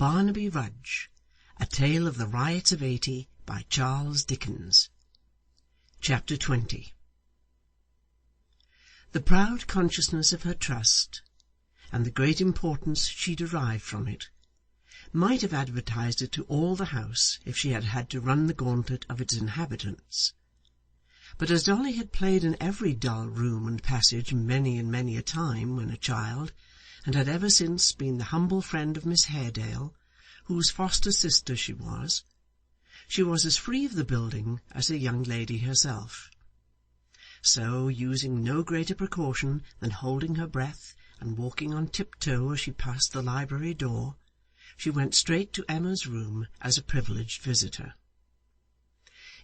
Barnaby Rudge, A Tale of the Riots of '80, by Charles Dickens. Chapter 20. The proud consciousness of her trust, and the great importance she derived from it, might have advertised it to all the house if she had had to run the gauntlet of its inhabitants. But as Dolly had played in every dull room and passage many and many a time when a child, and had ever since been the humble friend of Miss Haredale, whose foster sister she was as free of the building as a young lady herself. So, using no greater precaution than holding her breath and walking on tiptoe as she passed the library door, she went straight to Emma's room as a privileged visitor.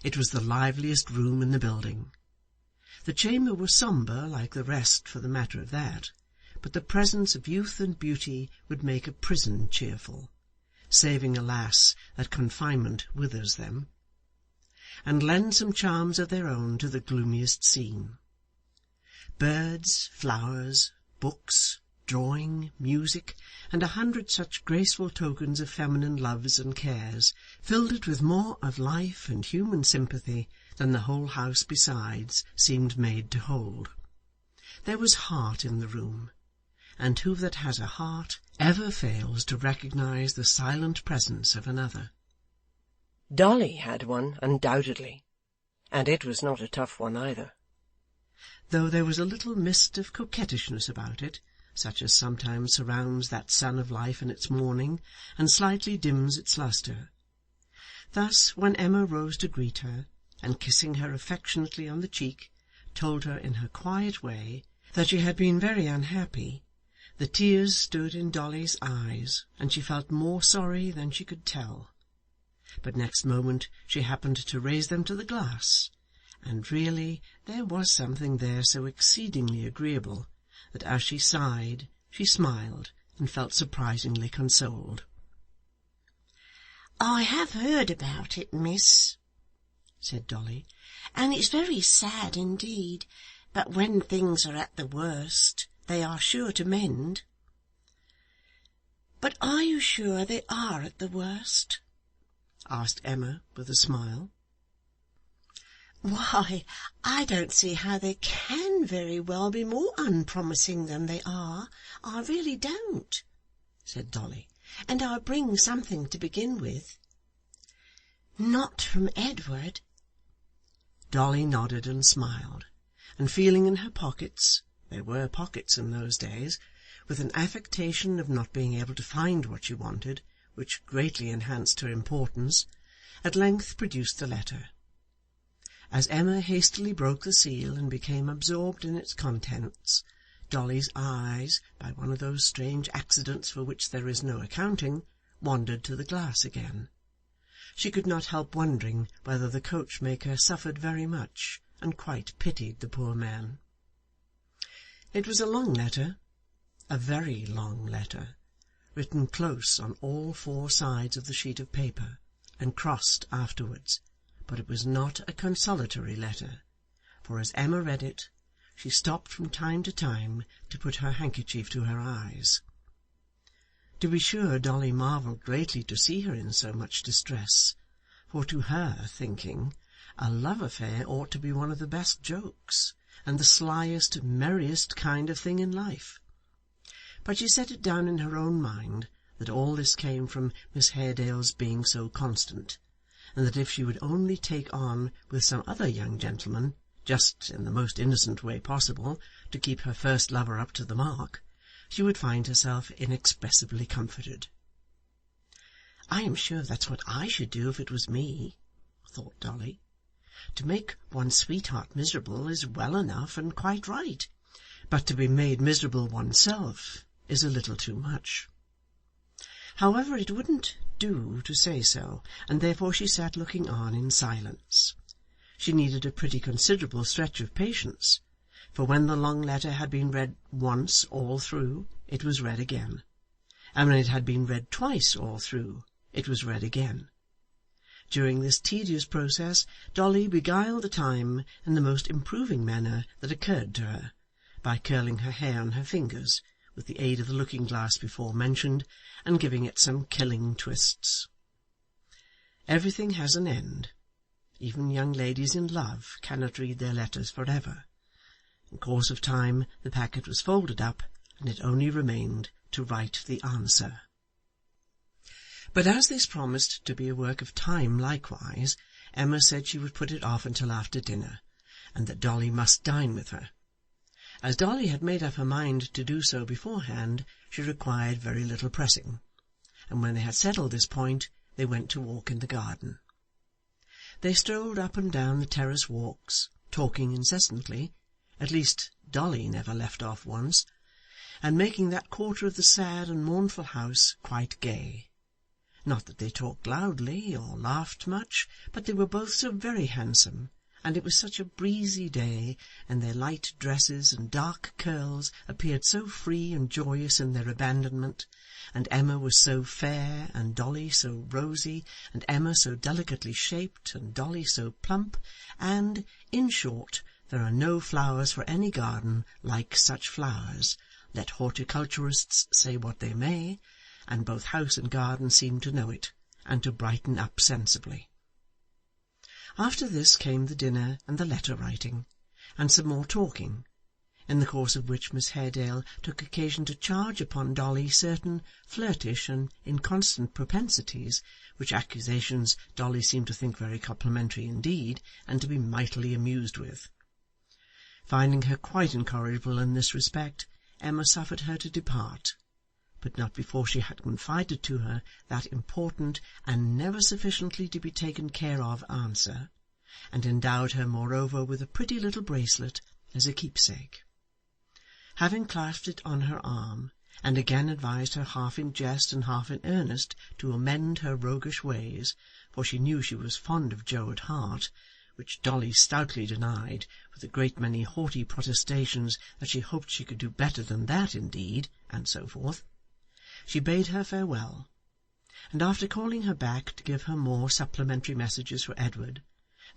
It was the liveliest room in the building. The chamber was sombre like the rest for the matter of that, but the presence of youth and beauty would make a prison cheerful, saving, alas, that confinement withers them, and lend some charms of their own to the gloomiest scene. Birds, flowers, books, drawing, music, and 100 such graceful tokens of feminine loves and cares filled it with more of life and human sympathy than the whole house besides seemed made to hold. There was heart in the room, and who that has a heart ever fails to recognise the silent presence of another? Dolly had one, undoubtedly, and it was not a tough one either. Though there was a little mist of coquettishness about it, such as sometimes surrounds that sun of life in its morning, and slightly dims its lustre. Thus, when Emma rose to greet her, and kissing her affectionately on the cheek, told her in her quiet way that she had been very unhappy, the tears stood in Dolly's eyes, and she felt more sorry than she could tell. But next moment she happened to raise them to the glass, and really there was something there so exceedingly agreeable that as she sighed she smiled and felt surprisingly consoled. "I have heard about it, miss," said Dolly, "and it's very sad indeed, but when things are at the worst they are sure to mend." "But are you sure they are at the worst?" asked Emma with a smile. "Why, I don't see how they can very well be more unpromising than they are. I really don't," said Dolly, "and I bring something to begin with." "Not from Edward?" Dolly nodded and smiled, and feeling in her pockets — there were pockets in those days — with an affectation of not being able to find what she wanted, which greatly enhanced her importance, at length produced the letter. As Emma hastily broke the seal and became absorbed in its contents, Dolly's eyes, by one of those strange accidents for which there is no accounting, wandered to the glass again. She could not help wondering whether the coachmaker suffered very much, and quite pitied the poor man. It was a long letter, a very long letter, written close on all 4 sides of the sheet of paper, and crossed afterwards, but it was not a consolatory letter, for as Emma read it, she stopped from time to time to put her handkerchief to her eyes. To be sure, Dolly marvelled greatly to see her in so much distress, for to her thinking, a love affair ought to be one of the best jokes, and the slyest, merriest kind of thing in life. But she set it down in her own mind that all this came from Miss Haredale's being so constant, and that if she would only take on with some other young gentleman, just in the most innocent way possible, to keep her first lover up to the mark, she would find herself inexpressibly comforted. "I am sure that's what I should do if it was me," thought Dolly. "To make one's sweetheart miserable is well enough and quite right, but to be made miserable oneself is a little too much." However, it wouldn't do to say so, and therefore she sat looking on in silence. She needed a pretty considerable stretch of patience, for when the long letter had been read once all through, it was read again, and when it had been read twice all through, it was read again. During this tedious process Dolly beguiled the time in the most improving manner that occurred to her, by curling her hair on her fingers, with the aid of the looking-glass before mentioned, and giving it some killing twists. Everything has an end. Even young ladies in love cannot read their letters for ever. In course of time the packet was folded up, and it only remained to write the answer. But as this promised to be a work of time likewise, Emma said she would put it off until after dinner, and that Dolly must dine with her. As Dolly had made up her mind to do so beforehand, she required very little pressing, and when they had settled this point, they went to walk in the garden. They strolled up and down the terrace walks, talking incessantly, at least Dolly never left off once, and making that quarter of the sad and mournful house quite gay. Not that they talked loudly, or laughed much, but they were both so very handsome, and it was such a breezy day, and their light dresses and dark curls appeared so free and joyous in their abandonment, and Emma was so fair, and Dolly so rosy, and Emma so delicately shaped, and Dolly so plump, and, in short, there are no flowers for any garden like such flowers, let horticulturists say what they may, and both house and garden seemed to know it, and to brighten up sensibly. After this came the dinner and the letter-writing, and some more talking, in the course of which Miss Haredale took occasion to charge upon Dolly certain flirtish and inconstant propensities, which accusations Dolly seemed to think very complimentary indeed, and to be mightily amused with. Finding her quite incorrigible in this respect, Emma suffered her to depart, but not before she had confided to her that important and never sufficiently to be taken care of answer, and endowed her moreover with a pretty little bracelet as a keepsake. Having clasped it on her arm, and again advised her half in jest and half in earnest to amend her roguish ways, for she knew she was fond of Joe at heart, which Dolly stoutly denied, with a great many haughty protestations that she hoped she could do better than that indeed, and so forth, she bade her farewell, and after calling her back to give her more supplementary messages for Edward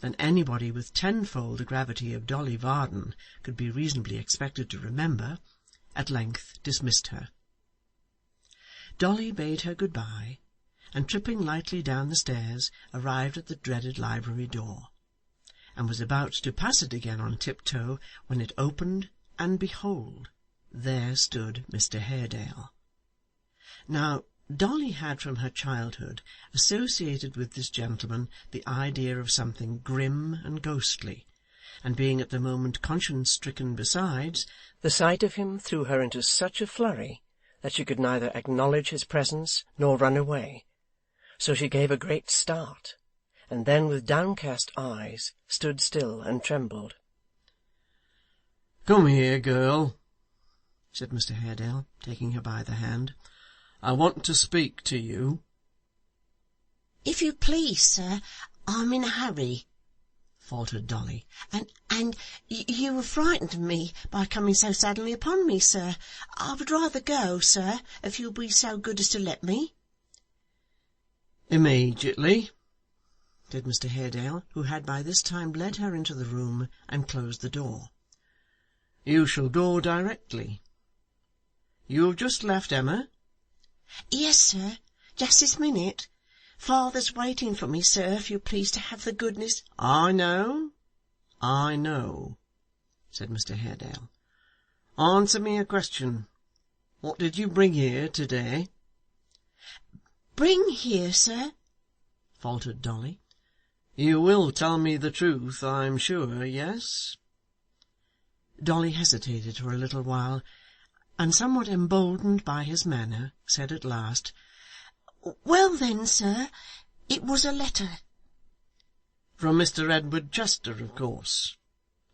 than anybody with tenfold the gravity of Dolly Varden could be reasonably expected to remember, at length dismissed her. Dolly bade her good-bye, and tripping lightly down the stairs arrived at the dreaded library door, and was about to pass it again on tiptoe when it opened, and behold, there stood Mr Haredale. Now, Dolly had from her childhood associated with this gentleman the idea of something grim and ghostly, and being at the moment conscience-stricken besides, the sight of him threw her into such a flurry that she could neither acknowledge his presence nor run away, so she gave a great start, and then with downcast eyes stood still and trembled. "Come here, girl," said Mr Haredale, taking her by the hand. "I want to speak to you." "If you please, sir, I'm in a hurry," faltered Dolly, and you have frightened me by coming so suddenly upon me, sir. I would rather go, sir, if you'll be so good as to let me." "Immediately," said Mr Haredale, who had by this time led her into the room and closed the door. "You shall go directly. You have just left Emma?" "Yes, sir, just this minute. Father's waiting for me, sir, if you please to have the goodness—" "I know, said Mr Haredale. "Answer me a question. What did you bring here to-day?" "Bring here, sir?" faltered Dolly. "You will tell me the truth, I'm sure, yes?" Dolly hesitated for a little while, and somewhat emboldened by his manner, said at last, "Well then, sir, it was a letter." "From Mr Edward Chester, of course,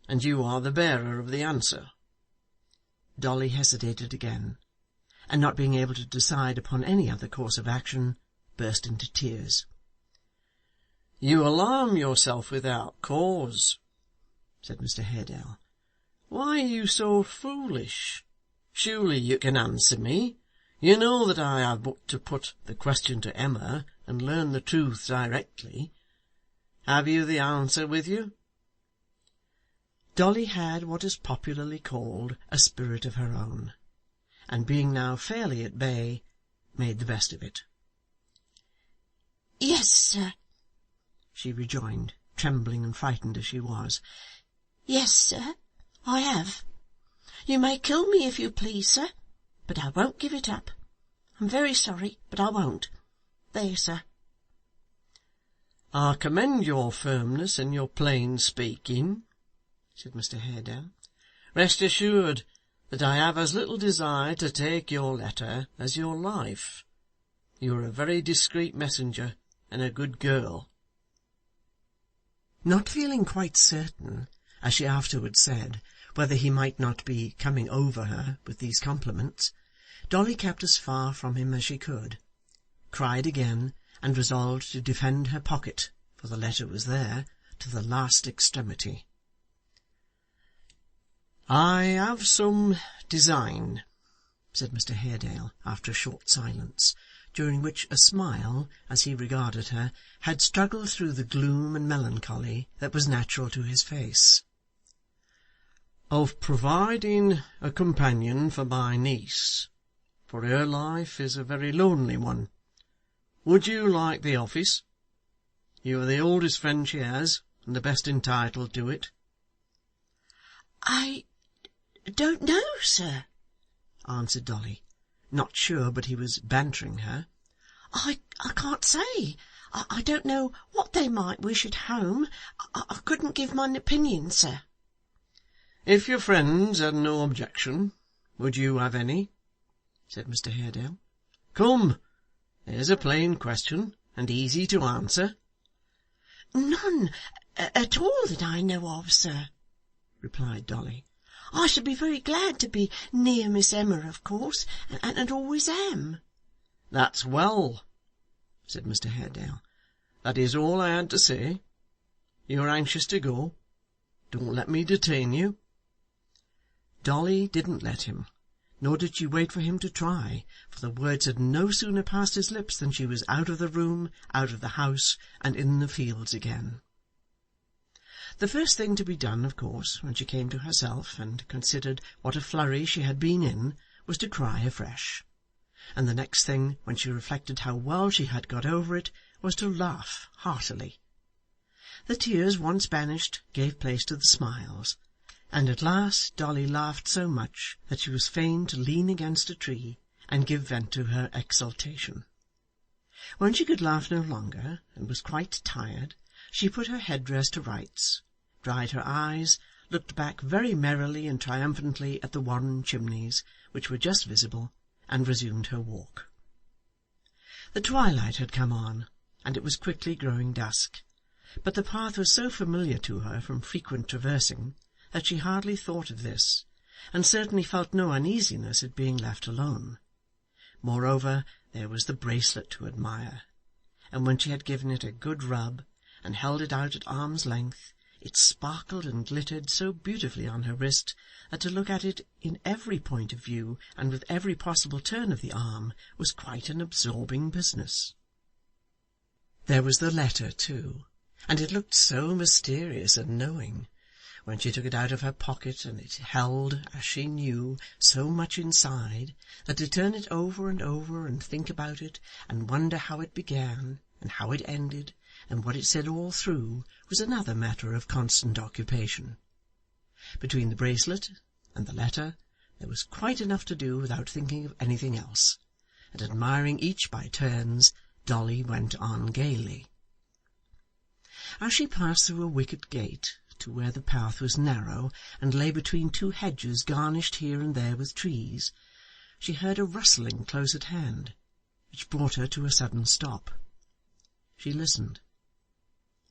and you are the bearer of the answer?" Dolly hesitated again, and not being able to decide upon any other course of action, burst into tears. "You alarm yourself without cause," said Mr Haredale. "Why are you so foolish? Surely you can answer me. You know that I have but to put the question to Emma, and learn the truth directly. Have you the answer with you?" Dolly had what is popularly called a spirit of her own, and being now fairly at bay, made the best of it. "Yes, sir," she rejoined, trembling and frightened as she was. "Yes, sir, I have. You may kill me if you please, sir, but I won't give it up. I'm very sorry, but I won't. There, sir." "I commend your firmness and your plain speaking," said Mr Haredale. "Rest assured that I have as little desire to take your letter as your life. You are a very discreet messenger, and a good girl." Not feeling quite certain, as she afterwards said, whether he might not be coming over her with these compliments, Dolly kept as far from him as she could, cried again, and resolved to defend her pocket, for the letter was there, to the last extremity. "I have some design," said Mr Haredale, after a short silence, during which a smile, as he regarded her, had struggled through the gloom and melancholy that was natural to his face, "of providing a companion for my niece, for her life is a very lonely one. Would you like the office? You are the oldest friend she has, and the best entitled to it." "I don't know, sir," answered Dolly, not sure but he was bantering her. I can't say. I don't know what they might wish at home. I couldn't give my opinion, sir." "If your friends had no objection, would you have any?" said Mr Haredale. "Come, there's a plain question, and easy to answer." "None at all that I know of, sir," replied Dolly. "I should be very glad to be near Miss Emma, of course, and always am." "That's well," said Mr Haredale. "That is all I had to say. You are anxious to go. Don't let me detain you." Dolly didn't let him, nor did she wait for him to try, for the words had no sooner passed his lips than she was out of the room, out of the house, and in the fields again. The first thing to be done, of course, when she came to herself, and considered what a flurry she had been in, was to cry afresh; and the next thing, when she reflected how well she had got over it, was to laugh heartily. The tears once banished gave place to the smiles, and at last Dolly laughed so much that she was fain to lean against a tree and give vent to her exultation. When she could laugh no longer, and was quite tired, she put her head-dress to rights, dried her eyes, looked back very merrily and triumphantly at the Warren chimneys, which were just visible, and resumed her walk. The twilight had come on, and it was quickly growing dusk, but the path was so familiar to her from frequent traversing that she hardly thought of this, and certainly felt no uneasiness at being left alone. Moreover, there was the bracelet to admire, and when she had given it a good rub, and held it out at arm's length, it sparkled and glittered so beautifully on her wrist that to look at it in every point of view and with every possible turn of the arm was quite an absorbing business. There was the letter too, and it looked so mysterious and knowing, when she took it out of her pocket, and it held, as she knew, so much inside, that to turn it over and over, and think about it, and wonder how it began, and how it ended, and what it said all through, was another matter of constant occupation. Between the bracelet and the letter there was quite enough to do without thinking of anything else, and admiring each by turns, Dolly went on gaily. As she passed through a wicket gate to where the path was narrow and lay between two hedges garnished here and there with trees, she heard a rustling close at hand, which brought her to a sudden stop. She listened.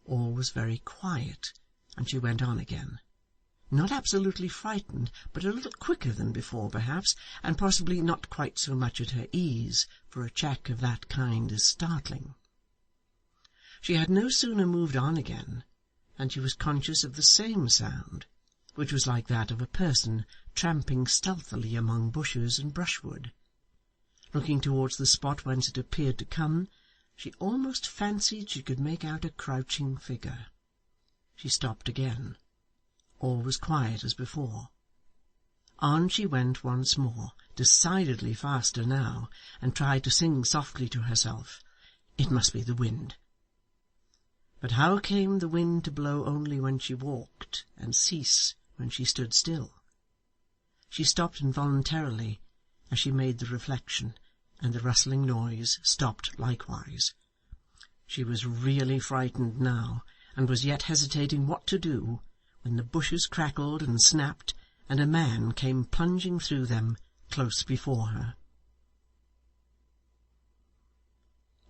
All was very quiet, and she went on again, not absolutely frightened, but a little quicker than before perhaps, and possibly not quite so much at her ease, for a check of that kind is startling. She had no sooner moved on again than she was conscious of the same sound, which was like that of a person tramping stealthily among bushes and brushwood. Looking towards the spot whence it appeared to come, she almost fancied she could make out a crouching figure. She stopped again. All was quiet as before. On she went once more, decidedly faster now, and tried to sing softly to herself. It must be the wind. But how came the wind to blow only when she walked, and cease when she stood still? She stopped involuntarily as she made the reflection, and the rustling noise stopped likewise. She was really frightened now, and was yet hesitating what to do, when the bushes crackled and snapped, and a man came plunging through them close before her.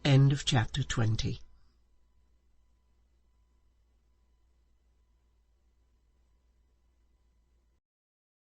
End of chapter 20.